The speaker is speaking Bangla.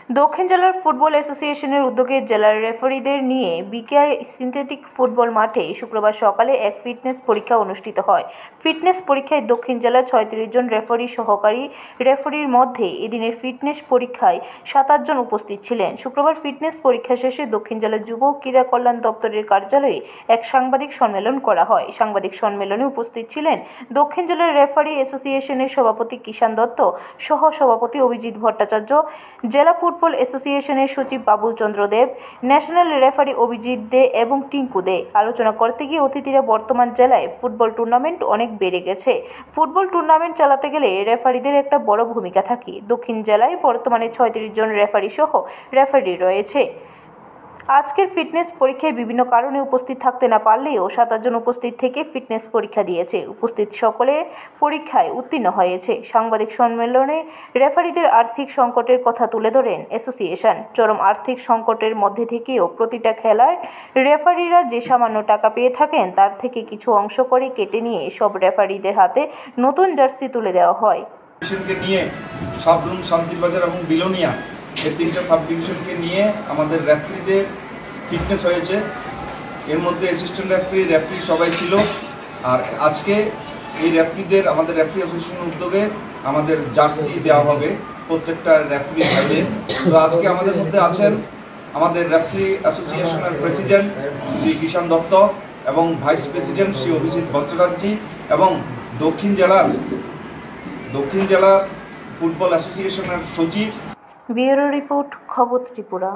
দক্ষিণ জেলার ফুটবল অ্যাসোসিয়েশনের উদ্যোগে জেলার রেফারিদের নিয়ে বিকেআই সিনথেটিক ফুটবল মাঠে শুক্রবার সকালে এক ফিটনেস পরীক্ষা অনুষ্ঠিত হয়। ফিটনেস পরীক্ষায় দক্ষিণ জেলার ৩৬ জন রেফারি সহকারী রেফারির মধ্যে এদিনের ফিটনেস পরীক্ষায় ২৭ জন উপস্থিত ছিলেন। শুক্রবার ফিটনেস পরীক্ষা শেষে দক্ষিণ জেলা যুব ক্রীড়া কল্যাণ দপ্তরের কার্যালয়ে এক সাংবাদিক সম্মেলন করা হয়। সাংবাদিক সম্মেলনে উপস্থিত ছিলেন দক্ষিণ জেলার রেফারি অ্যাসোসিয়েশনের সভাপতি কিষান দত্ত, সহ সভাপতি অভিজিৎ ভট্টাচার্য, জেলা ফুটবল অ্যাসোসিয়েশনের সচিব বাবুল চন্দ্র দেব, ন্যাশনাল রেফারি অভিজিৎ দে এবং টিঙ্কু দে। আলোচনা করতে গিয়ে অতিথিরা বর্তমান জেলায় ফুটবল টুর্নামেন্ট অনেক বেড়ে গেছে। ফুটবল টুর্নামেন্ট চালাতে গেলে রেফারিদের একটা বড় ভূমিকা থাকে। দক্ষিণ জেলায় বর্তমানে ৩৬ জন রেফারি সহ রেফারি রয়েছে। আজকের ফিটনেস পরীক্ষায় বিভিন্ন কারণে উপস্থিত থাকতে না পারলেও ২৭ জন উপস্থিত থেকে ফিটনেস পরীক্ষা দিয়েছে। উপস্থিত সকলে পরীক্ষায় উত্তীর্ণ হয়েছে। সাংবাদিক সম্মেলনে রেফারিদের আর্থিক সংকটের কথা তুলে ধরেন অ্যাসোসিয়েশন। চরম আর্থিক সংকটের মধ্যে থেকেও প্রতিটা খেলার রেফারিরা যে সামান্য টাকা পেয়ে থাকেন তার থেকে কিছু অংশ করে কেটে নিয়ে সব রেফারিদের হাতে নতুন জার্সি তুলে দেওয়া হয়। নিয়ে সাবরুম, শান্তিবাজার এবং বিলোনিয়া এই ৩টা সাব ডিভিশনকে নিয়ে আমাদের রেফারিদের ফিটনেস হয়েছে। এর মধ্যে অ্যাসিস্ট্যান্ট রেফারি সবাই ছিল। আর আজকে এই রেফারিদের আমাদের রেফারি অ্যাসোসিয়েশনের উদ্যোগে আমাদের জার্সি দেওয়া হবে প্রত্যেকটা রেফারি ভাইদের। তো আজকে আমাদের মধ্যে আছেন আমাদের রেফারি অ্যাসোসিয়েশনের প্রেসিডেন্ট শ্রী কিষান দত্ত এবং ভাইস প্রেসিডেন্ট শ্রী অভিজিৎ ভট্টাচার্য এবং দক্ষিণ জেলার ফুটবল অ্যাসোসিয়েশনের সচিব। ব্যুরো রিপোর্ট, খবর ত্রিপুরা।